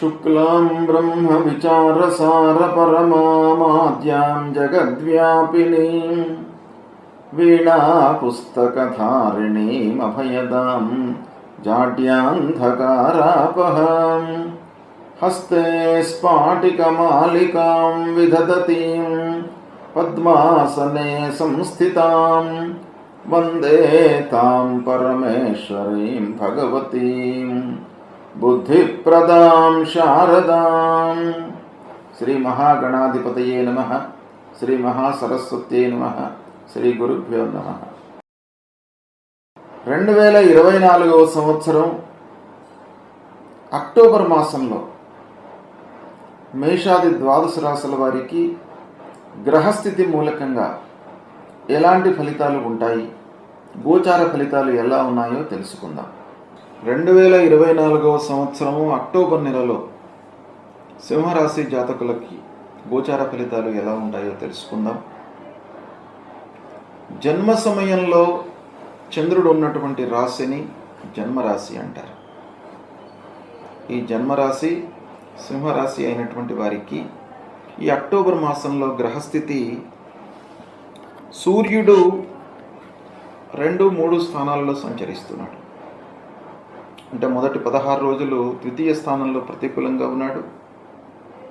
शुक्लां ब्रह्मविचारसारपरमामाद्यां जगद्व्यापिनीं वीणापुस्तकधारिणीमभयदां जाड्यान्धकारापहां हस्ते स्फाटिकमालिकां विदधतीं पद्मासने संस्थितां वन्दे तां परमेश्वरीं भगवतीं बुद्धिप्रदां शारदां। श्री महागणाधिपतये नमः। श्री महासरस्वत्यै नमः। శ్రీ గురుభ్యో నమః. 2024వ సంవత్సరం అక్టోబర్ మాసంలో మేషాది ద్వాదశ రాశుల వారికి గ్రహస్థితి మూలకంగా ఎలాంటి ఫలితాలు ఉంటాయి, గోచార ఫలితాలు ఎలా ఉన్నాయో తెలుసుకుందాం. 2024వ సంవత్సరము అక్టోబర్ నెలలో సింహరాశి జాతకులకి గోచార ఫలితాలు ఎలా ఉంటాయో తెలుసుకుందాం. జన్మ సమయంలో చంద్రుడు ఉన్నటువంటి రాశిని జన్మరాశి అంటారు. ఈ జన్మరాశి సింహరాశి అయినటువంటి వారికి ఈ అక్టోబర్ మాసంలో గ్రహస్థితి సూర్యుడు 2-3 స్థానాల్లో సంచరిస్తున్నాడు. అంటే మొదటి 16 రోజులు ద్వితీయ స్థానంలో ప్రతికూలంగా ఉన్నాడు.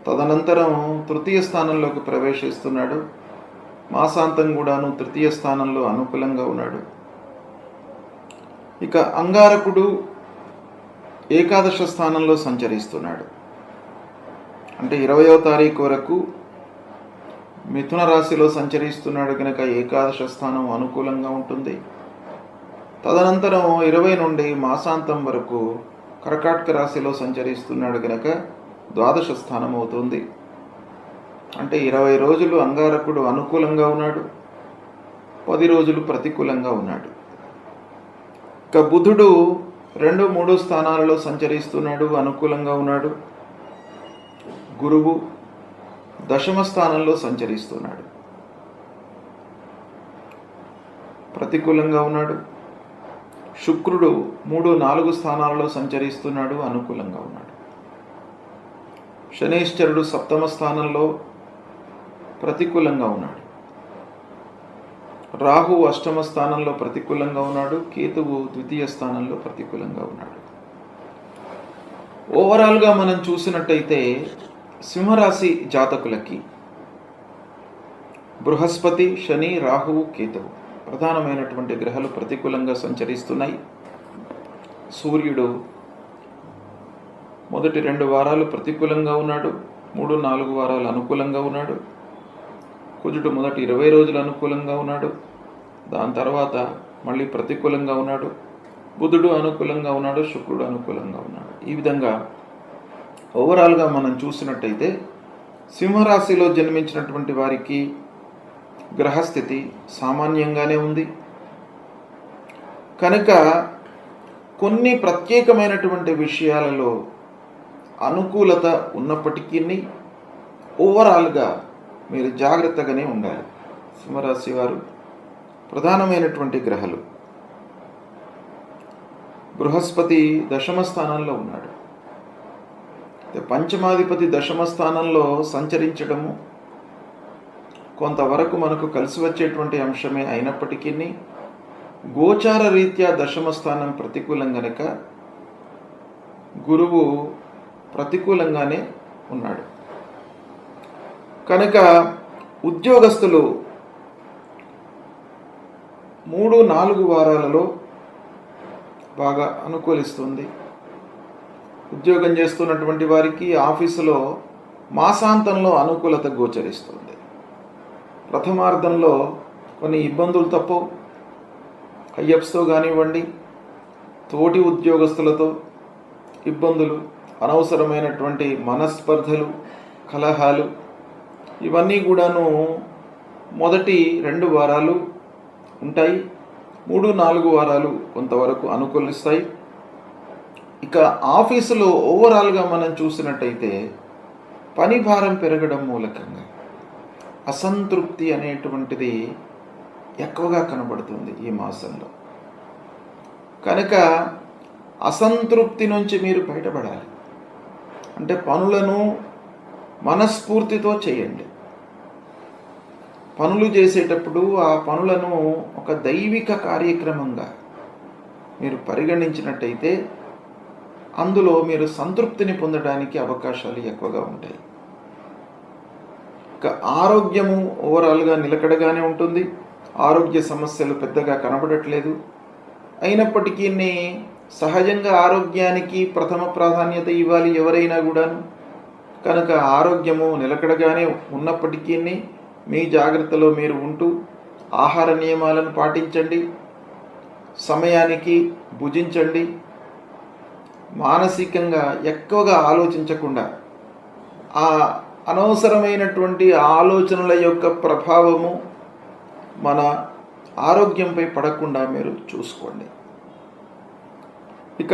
తదనంతరం తృతీయ స్థానంలోకి ప్రవేశిస్తున్నాడు. మాసాంతం కూడాను తృతీయ స్థానంలో అనుకూలంగా ఉన్నాడు. ఇక అంగారకుడు ఏకాదశ స్థానంలో సంచరిస్తున్నాడు. అంటే 20వ తారీఖు వరకు మిథున రాశిలో సంచరిస్తున్నాడు కనుక ఏకాదశ స్థానం అనుకూలంగా ఉంటుంది. తదనంతరం 20 నుండి మాసాంతం వరకు కర్కాటక రాశిలో సంచరిస్తున్నాడు కనుక ద్వాదశ స్థానం అవుతుంది. అంటే 20 రోజులు అంగారకుడు అనుకూలంగా ఉన్నాడు, 10 రోజులు ప్రతికూలంగా ఉన్నాడు. ఇక బుధుడు 2-3 స్థానాలలో సంచరిస్తున్నాడు, అనుకూలంగా ఉన్నాడు. గురువు దశమ స్థానంలో సంచరిస్తున్నాడు, ప్రతికూలంగా ఉన్నాడు. శుక్రుడు 3-4 స్థానాలలో సంచరిస్తున్నాడు, అనుకూలంగా ఉన్నాడు. శనీశ్వరుడు సప్తమ స్థానంలో ప్రతికూలంగా ఉన్నాడు. రాహు అష్టమ స్థానంలో ప్రతికూలంగా ఉన్నాడు. కేతువు ద్వితీయ స్థానంలో ప్రతికూలంగా ఉన్నాడు. ఓవరాల్గా మనం చూసినట్టయితే సింహరాశి జాతకులకి బృహస్పతి, శని, రాహువు, కేతువు ప్రధానమైనటువంటి గ్రహాలు ప్రతికూలంగా సంచరిస్తున్నాయి. సూర్యుడు మొదటి 2 వారాలు ప్రతికూలంగా ఉన్నాడు, 3-4 వారాలు అనుకూలంగా ఉన్నాడు. కుజుడు మొదటి 20 రోజులు అనుకూలంగా ఉన్నాడు, దాని తర్వాత మళ్ళీ ప్రతికూలంగా ఉన్నాడు. బుధుడు అనుకూలంగా ఉన్నాడు, శుక్రుడు అనుకూలంగా ఉన్నాడు. ఈ విధంగా ఓవరాల్గా మనం చూసినట్టయితే సింహరాశిలో జన్మించినటువంటి వారికి గ్రహస్థితి సామాన్యంగానే ఉంది. కనుక కొన్ని ప్రత్యేకమైనటువంటి విషయాలలో అనుకూలత ఉన్నప్పటికీ ఓవరాల్గా మీరు జాగ్రత్తగానే ఉండాలి. సింహరాశి వారు ప్రధానమైనటువంటి గ్రహాలు బృహస్పతి దశమ స్థానంలో ఉన్నాడు. పంచమాధిపతి దశమ స్థానంలో సంచరించడము కొంతవరకు మనకు కలిసి వచ్చేటువంటి అంశమే అయినప్పటికీ గోచార రీత్యా దశమ స్థానం ప్రతికూలం గనక గురువు ప్రతికూలంగానే ఉన్నాడు. కనుక ఉద్యోగస్తులు 3-4 వారాలలో బాగా అనుకూలిస్తుంది. ఉద్యోగం చేస్తున్నటువంటి వారికి ఆఫీసులో మాసాంతంలో అనుకూలత గోచరిస్తుంది. ప్రథమార్థంలో కొన్ని ఇబ్బందులు తప్పవు. హయ్యప్స్తో కానివ్వండి, తోటి ఉద్యోగస్తులతో ఇబ్బందులు, అనవసరమైనటువంటి మనస్పర్ధలు, కలహాలు ఇవన్నీ కూడాను మొదటి 2 వారాలు ఉంటాయి. 3-4 వారాలు కొంతవరకు అనుకూలిస్తాయి. ఇక ఆఫీసులో ఓవరాల్గా మనం చూసినట్టయితే పని భారం పెరగడం మూలకంగా అసంతృప్తి అనేటువంటిది ఎక్కువగా కనబడుతుంది ఈ మాసంలో. కనుక అసంతృప్తి నుంచి మీరు బయటపడాలి. అంటే పనులను మనస్ఫూర్తితో చేయండి. పనులు చేసేటప్పుడు ఆ పనులను ఒక దైవిక కార్యక్రమంగా మీరు పరిగణించినట్టయితే అందులో మీరు సంతృప్తిని పొందడానికి అవకాశాలు ఎక్కువగా ఉంటాయి. ఇక ఆరోగ్యము ఓవరాల్గా నిలకడగానే ఉంటుంది. ఆరోగ్య సమస్యలు పెద్దగా కనబడట్లేదు. అయినప్పటికీ సహజంగా ఆరోగ్యానికి ప్రథమ ప్రాధాన్యత ఇవ్వాలి ఎవరైనా కూడాను. కనుక ఆరోగ్యము నిలకడగానే ఉన్నప్పటికీ మీ జాగ్రత్తలో మీరు ఉంటూ ఆహార నియమాలను పాటించండి, సమయానికి భుజించండి, మానసికంగా ఎక్కువగా ఆలోచించకుండా ఆ అనవసరమైనటువంటి ఆలోచనల యొక్క ప్రభావము మన ఆరోగ్యంపై పడకుండా మీరు చూసుకోండి. ఇక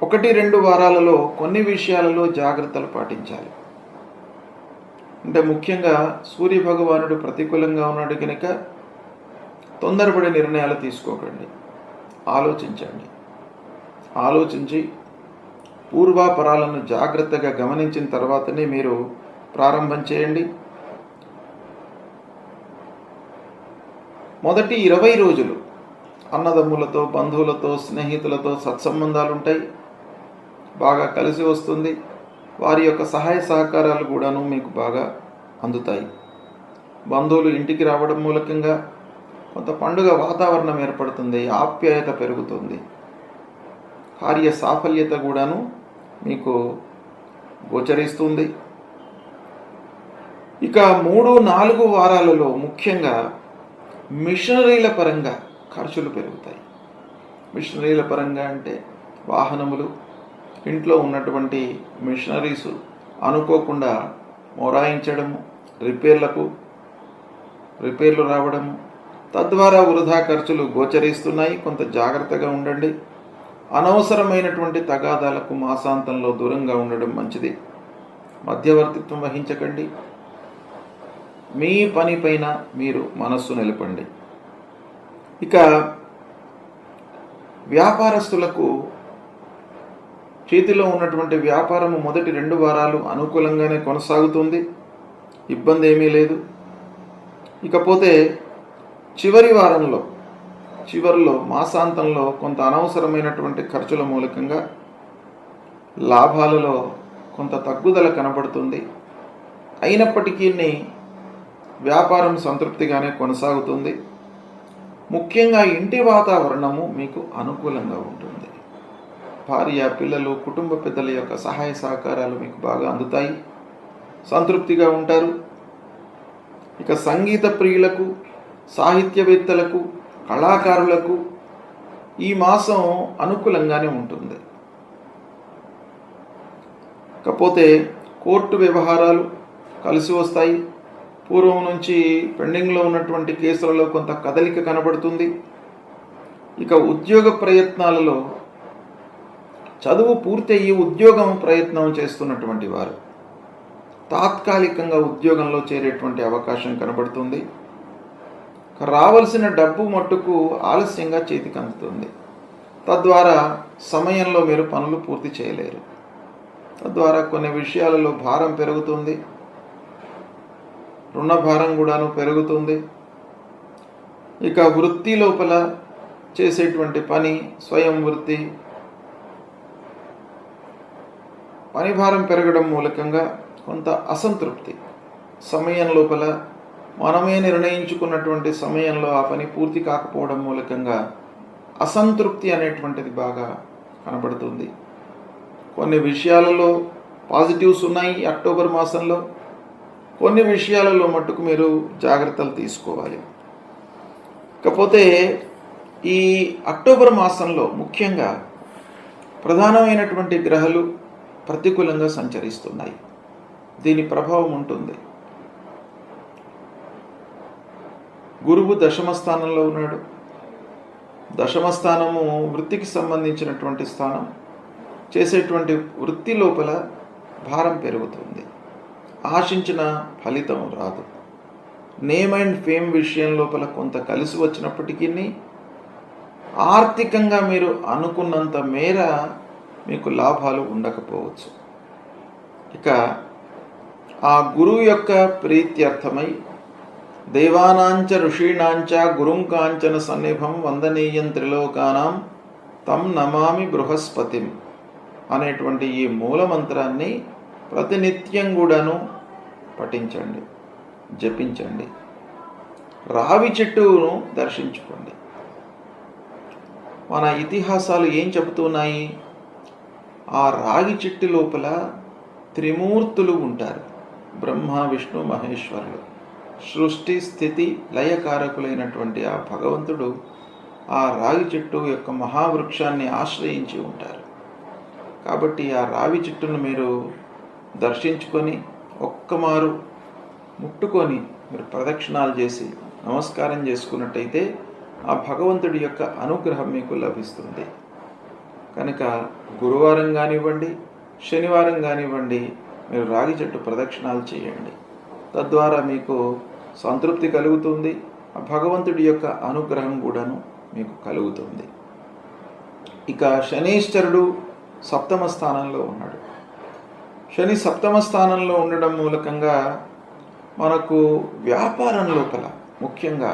1-2 వారాలలో కొన్ని విషయాలలో జాగ్రత్తలు పాటించాలి. అంటే ముఖ్యంగా సూర్యభగవానుడు ప్రతికూలంగా ఉన్నాడు కనుక తొందరపడే నిర్ణయాలు తీసుకోకండి. ఆలోచించండి. ఆలోచించి పూర్వాపరాలను జాగ్రత్తగా గమనించిన తర్వాతనే మీరు ప్రారంభం చేయండి. మొదటి 20 రోజులు అన్నదమ్ములతో, బంధువులతో, స్నేహితులతో సత్సంబంధాలు ఉంటాయి, బాగా కలిసి వస్తుంది. వారి యొక్క సహాయ సహకారాలు కూడాను మీకు బాగా అందుతాయి. బంధువులు ఇంటికి రావడం మూలకంగా కొంత పండుగ వాతావరణం ఏర్పడుతుంది, ఆప్యాయత పెరుగుతుంది, కార్య సాఫల్యత కూడాను మీకు గోచరిస్తుంది. ఇక 3-4 వారాలలో ముఖ్యంగా మిషనరీల పరంగా ఖర్చులు పెరుగుతాయి. మిషనరీల పరంగా అంటే వాహనములు, ఇంట్లో ఉన్నటువంటి మిషనరీస్ అనుకోకుండా మొరాయించడము, రిపేర్లు రావడము, తద్వారా వృధా ఖర్చులు గోచరిస్తున్నాయి. కొంత జాగ్రత్తగా ఉండండి. అనవసరమైనటువంటి తగాదాలకు మాసాంతంలో దూరంగా ఉండడం మంచిది. మధ్యవర్తిత్వం వహించకండి. మీ పనిపైన మీరు మనస్సు నిలపండి. ఇక వ్యాపారస్తులకు చేతిలో ఉన్నటువంటి వ్యాపారము మొదటి 2 వారాలు అనుకూలంగానే కొనసాగుతుంది, ఇబ్బంది ఏమీ లేదు. ఇకపోతే చివరిలో మాసాంతంలో కొంత అనవసరమైనటువంటి ఖర్చుల మూలకంగా లాభాలలో కొంత తగ్గుదల కనబడుతుంది. అయినప్పటికీ వ్యాపారం సంతృప్తిగానే కొనసాగుతుంది. ముఖ్యంగా ఇంటి వాతావరణము మీకు అనుకూలంగా ఉంటుంది. భార్య, పిల్లలు, కుటుంబ పెద్దల యొక్క సహాయ సహకారాలు మీకు బాగా అందుతాయి, సంతృప్తిగా ఉంటారు. ఇక సంగీత ప్రియులకు, సాహిత్యవేత్తలకు, కళాకారులకు ఈ మాసం అనుకూలంగానే ఉంటుంది. కాకపోతే కోర్టు వ్యవహారాలు కలిసి వస్తాయి. పూర్వం నుంచి పెండింగ్లో ఉన్నటువంటి కేసులలో కొంత కదలిక కనబడుతుంది. ఇక ఉద్యోగ ప్రయత్నాలలో చదువు పూర్తి అయ్యి ఉద్యోగం ప్రయత్నం చేస్తున్నటువంటి వారు తాత్కాలికంగా ఉద్యోగంలో చేరేటువంటి అవకాశం కనబడుతుంది. రావాల్సిన డబ్బు మట్టుకు ఆలస్యంగా చేతికి అందుతుంది. తద్వారా సమయంలో మీరు పనులు పూర్తి చేయలేరు. తద్వారా కొన్ని విషయాలలో భారం పెరుగుతుంది, రుణ భారం కూడాను పెరుగుతుంది. ఇక వృత్తి లోపల చేసేటువంటి పని, స్వయం వృత్తి, పని భారం పెరగడం మూలకంగా కొంత అసంతృప్తి, సమయం లోపల మనమే నిర్ణయించుకున్నటువంటి సమయంలో ఆ పని పూర్తి కాకపోవడం మూలకంగా అసంతృప్తి అనేటువంటిది బాగా కనబడుతుంది. కొన్ని విషయాలలో పాజిటివ్స్ ఉన్నాయి అక్టోబర్ మాసంలో, కొన్ని విషయాలలో మట్టుకు మీరు జాగ్రత్తలు తీసుకోవాలి. కాకపోతే ఈ అక్టోబర్ మాసంలో ముఖ్యంగా ప్రధానమైనటువంటి గ్రహాలు ప్రతికూలంగా సంచరిస్తున్నాయి. దీని ప్రభావం ఉంటుంది. గురువు దశమ స్థానంలో ఉన్నాడు. దశమ స్థానము వృత్తికి సంబంధించినటువంటి స్థానం. చేసేటువంటి వృత్తి లోపల భారం పెరుగుతుంది, ఆశించిన ఫలితం రాదు. నేమ్ అండ్ ఫేమ్ విషయం లోపల కొంత కలిసి వచ్చినప్పటికీ ఆర్థికంగా మీరు అనుకున్నంత మేర మీకు లాభాలు ఉండకపోవచ్చు. ఇక ఆ గురువు యొక్క ప్రీత్యర్థమై దేవానాంచ ఋషీణాంచ గురుం కాంచన సన్నిభం వందనీయం త్రిలోకానాం తం నమామి బృహస్పతిం అనేటువంటి ఈ మూలమంత్రాన్ని ప్రతినిత్యం కూడాను పఠించండి, జపించండి. రావి చెట్టును దర్శించుకోండి. మన ఇతిహాసాలు ఏం చెబుతున్నాయి? ఆ రాగి చెట్టు లోపల త్రిమూర్తులు ఉంటారు, బ్రహ్మ విష్ణు మహేశ్వరులు. సృష్టి స్థితి లయకారకులైనటువంటి ఆ భగవంతుడు ఆ రాగి చెట్టు యొక్క మహావృక్షాన్ని ఆశ్రయించి ఉంటారు. కాబట్టి ఆ రావి చెట్టును మీరు దర్శించుకొని ఒక్కమారు ముట్టుకొని మీరు ప్రదక్షిణాలు చేసి నమస్కారం చేసుకున్నట్టయితే ఆ భగవంతుడి యొక్క అనుగ్రహం మీకు లభిస్తుంది. కనుక గురువారం కానివ్వండి, శనివారం కానివ్వండి, మీరు రాగి చెట్టు ప్రదక్షిణాలు చేయండి. తద్వారా మీకు సంతృప్తి కలుగుతుంది, ఆ భగవంతుడి యొక్క అనుగ్రహం కూడాను మీకు కలుగుతుంది. ఇక శనీశ్వరుడు సప్తమ స్థానంలో ఉన్నాడు. శని సప్తమ స్థానంలో ఉండడం మూలకంగా మనకు వ్యాపారం లోపల ముఖ్యంగా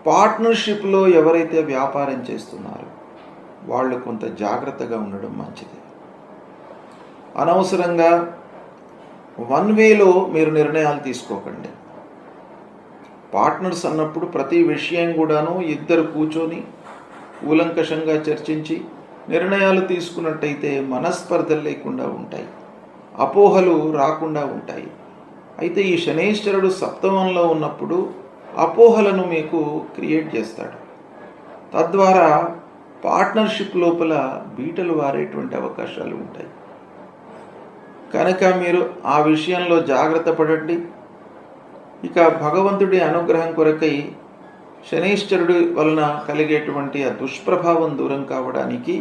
పార్ట్నర్షిప్లో ఎవరైతే వ్యాపారం చేస్తున్నారో వాళ్ళు కొంత జాగ్రత్తగా ఉండడం మంచిది. అనవసరంగా వన్ వేలో మీరు నిర్ణయాలు తీసుకోకండి. పార్ట్నర్స్ అన్నప్పుడు ప్రతి విషయం కూడాను ఇద్దరు కూర్చొని కూలంకషంగా చర్చించి నిర్ణయాలు తీసుకున్నట్టయితే మనస్పర్ధలు లేకుండా ఉంటాయి, అపోహలు రాకుండా ఉంటాయి. అయితే ఈ శనీశ్వరుడు సప్తమంలో ఉన్నప్పుడు అపోహలను మీకు క్రియేట్ చేస్తాడు. తద్వారా పార్ట్నర్షిప్ లోపల బీటలు వారేటువంటి అవకాశాలు ఉంటాయి. కనుక మీరు ఆ విషయంలో జాగ్రత్త పడండి. ఇక భగవంతుడి అనుగ్రహం కొరకై శనీశ్వరుడి వలన కలిగేటువంటి ఆ దుష్ప్రభావం దూరం కావడానికి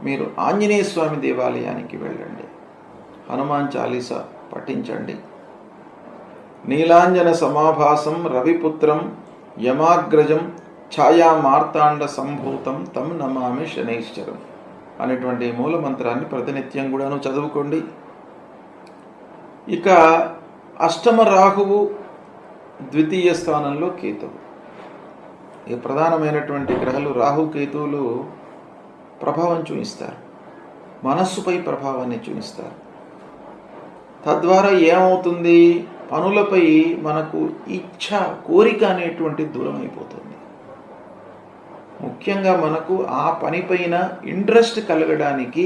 మీరు ఆంజనేయ స్వామి దేవాలయానికి వెళ్ళండి, హనుమాన్ చాలీసా పఠించండి. నీలాంజన సమాభాసం రవిపుత్రం యమాగ్రజం ఛాయా మార్తాండ సంభూతం తం నమామి శనైశ్చరం అనేటువంటి మూలమంత్రాన్ని ప్రతినిత్యం కూడాను చదువుకోండి. ఇక అష్టమ రాహువు, ద్వితీయ స్థానంలో కేతువు. ఈ ప్రధానమైనటువంటి గ్రహాలు రాహు కేతువులు ప్రభావం చూపిస్తారు, మనస్సుపై ప్రభావాన్ని చూపిస్తారు. తద్వారా ఏమవుతుంది? పనులపై మనకు ఇచ్ఛ, కోరిక అనేటువంటి దూరం అయిపోతుంది. ముఖ్యంగా మనకు ఆ పనిపైన ఇంట్రెస్ట్ కలగడానికి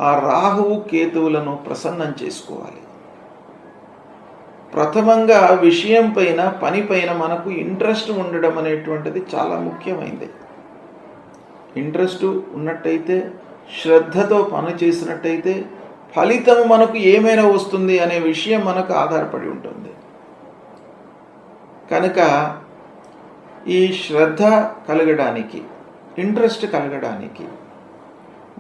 ఆ రాహువు కేతువులను ప్రసన్నం చేసుకోవాలి. ప్రథమంగా విషయం పైన, పనిపైన మనకు ఇంట్రెస్ట్ ఉండడం అనేటువంటిది చాలా ముఖ్యమైనది. ఇంట్రెస్ట్ ఉన్నట్టయితే, శ్రద్ధతో పని చేసినట్టయితే ఫలితం మనకు ఏమైనా వస్తుంది అనే విషయం మనకు ఆధారపడి ఉంటుంది. కనుక ఈ శ్రద్ధ కలగడానికి, ఇంట్రెస్ట్ కలగడానికి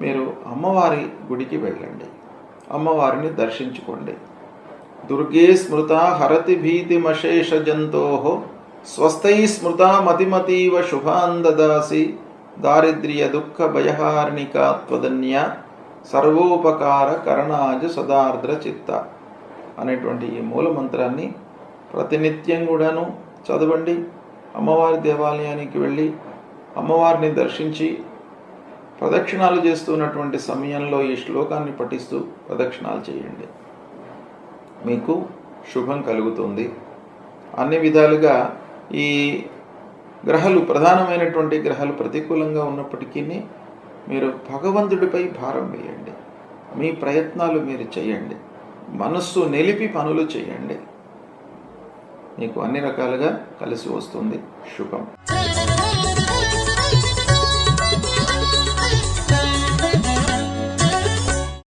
మీరు అమ్మవారి గుడికి వెళ్ళండి, అమ్మవారిని దర్శించుకోండి. దుర్గే స్మృత హరతి భీతిమశేష జంతో స్వస్థై స్మృత మతిమతీవ శుభాన్ దదాసి దారిద్ర్య దుఃఖ భయహారిణికా త్వదన్య సర్వోపకార కరణాజ సదార్ద్ర చిత్త అనేటువంటి ఈ మూలమంత్రాన్ని ప్రతినిత్యం కూడాను చదవండి. అమ్మవారి దేవాలయానికి వెళ్ళి అమ్మవారిని దర్శించి ప్రదక్షిణాలు చేస్తున్నటువంటి సమయంలో ఈ శ్లోకాన్ని పఠిస్తూ ప్రదక్షిణాలు చేయండి. మీకు శుభం కలుగుతుంది. అన్ని విధాలుగా ఈ గ్రహాలు, ప్రధానమైనటువంటి గ్రహాలు ప్రతికూలంగా ఉన్నప్పటికీ మీరు భగవంతుడిపై భారం వేయండి, మీ ప్రయత్నాలు మీరు చేయండి, మనస్సు నిలిపి పనులు చేయండి. మీకు అన్ని రకాలుగా కలిసి వస్తుంది. శుభం.